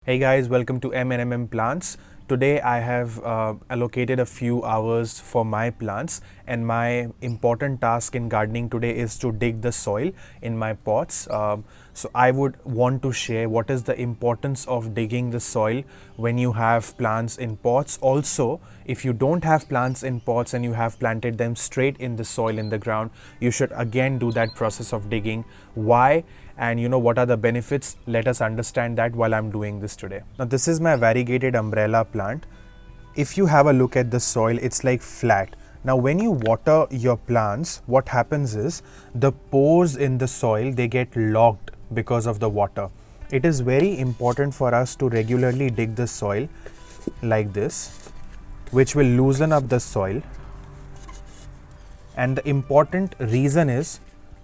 Hey guys, welcome to M&M Plants. Today I have allocated a few hours for my plants, and my important task in gardening today is to dig the soil in my pots. So I would want to share what is the importance of digging the soil when you have plants in pots. Also, if you don't have plants in pots and you have planted them straight in the soil in the ground, you should again do that process of digging. Why? And what are the benefits? Let us understand that while I'm doing this today. Now this is my variegated umbrella plant. If you have a look at the soil, it's like flat. Now when you water your plants, what happens is the pores in the soil, they get locked because of the water. It is very important for us to regularly dig the soil like this, which will loosen up the soil. And the important reason is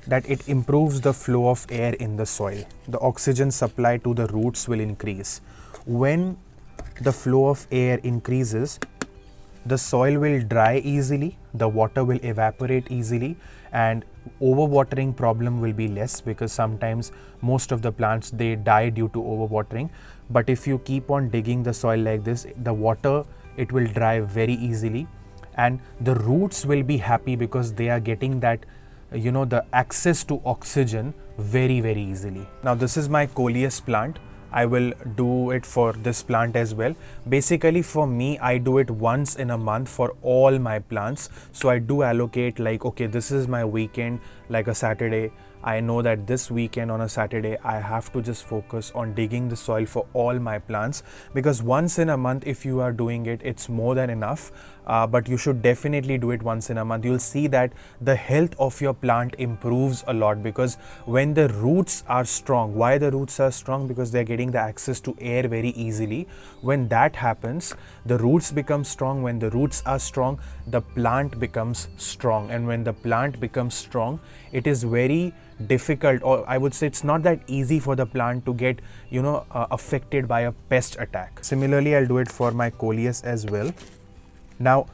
that it improves the flow of air in the soil. The oxygen supply to the roots will increase. When the flow of air increases, the soil will dry easily, the water will evaporate easily, and overwatering problem will be less, because sometimes most of the plants, they die due to overwatering. But if you keep on digging the soil like this, the water, it will dry very easily, and the roots will be happy because they are getting that the access to oxygen very easily. Now this is my coleus plant. I will do it for this plant as well. Basically for me, I do it once in a month for all my plants. So I do allocate, like, okay, this is my weekend, like a Saturday. I know that this weekend on a Saturday, I have to just focus on digging the soil for all my plants, because once in a month, if you are doing it, it's more than enough. But you should definitely do it once in a month. You'll see that the health of your plant improves a lot, because when the roots are strong, why the roots are strong? Because they're getting the access to air very easily. When that happens, the roots become strong. When the roots are strong, the plant becomes strong. And when the plant becomes strong, it is very difficult, or I would say it's not that easy for the plant to get affected by a pest attack. Similarly, I'll do it for my coleus as well. Now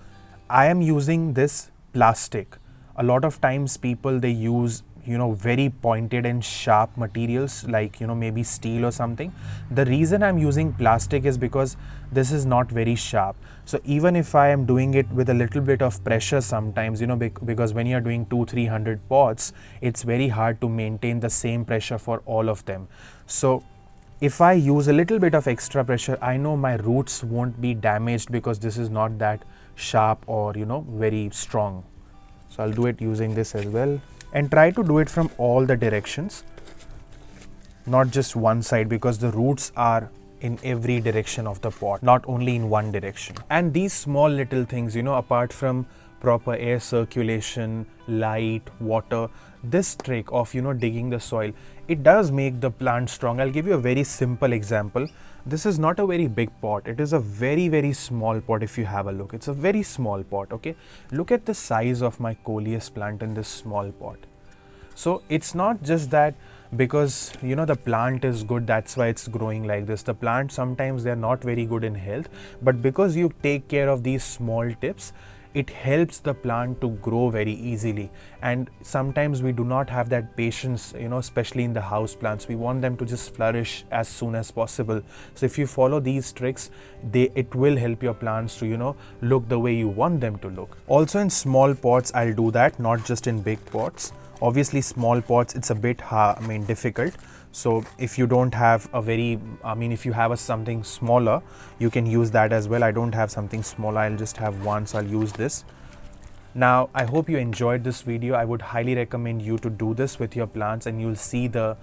I am using this plastic. A lot of times people, they use very pointed and sharp materials, like maybe steel or something. The reason I'm using plastic is because this is not very sharp. So even if I am doing it with a little bit of pressure sometimes, because when you're doing 200-300 pots, it's very hard to maintain the same pressure for all of them. So if I use a little bit of extra pressure, I know my roots won't be damaged, because this is not that sharp or very strong. So I'll do it using this as well, and try to do it from all the directions, not just one side, because the roots are in every direction of the pot, not only in one direction. And these small little things, apart from proper air circulation, light, water, this trick of digging the soil, it does make the plant strong. I'll give you a very simple example. This is not a very big pot. It is a very small pot. If you have a look, it's a very small pot. Okay, look at the size of my coleus plant in this small pot. So it's not just that because the plant is good, that's why it's growing like this. The plant, sometimes they're not very good in health, but because you take care of these small tips, it helps the plant to grow very easily. And sometimes we do not have that patience, especially in the house plants. We want them to just flourish as soon as possible. So if you follow these tricks, it will help your plants to look the way you want them to look. Also in small pots, I'll do that, not just in big pots. Obviously small pots, it's a bit difficult. So if you don't have if you have something smaller, you can use that as well. I don't have something smaller, I'll just have one, so I'll use this. Now I hope you enjoyed this video. I would highly recommend you to do this with your plants, and you'll see the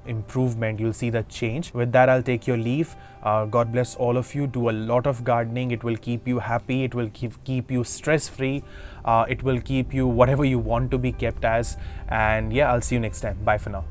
improvement, you'll see the change. With that, I'll take your leave. God bless all of you. Do a lot of gardening. It will keep you happy, it will keep you stress free, it will keep you whatever you want to be kept as. And yeah, I'll see you next time. Bye for now.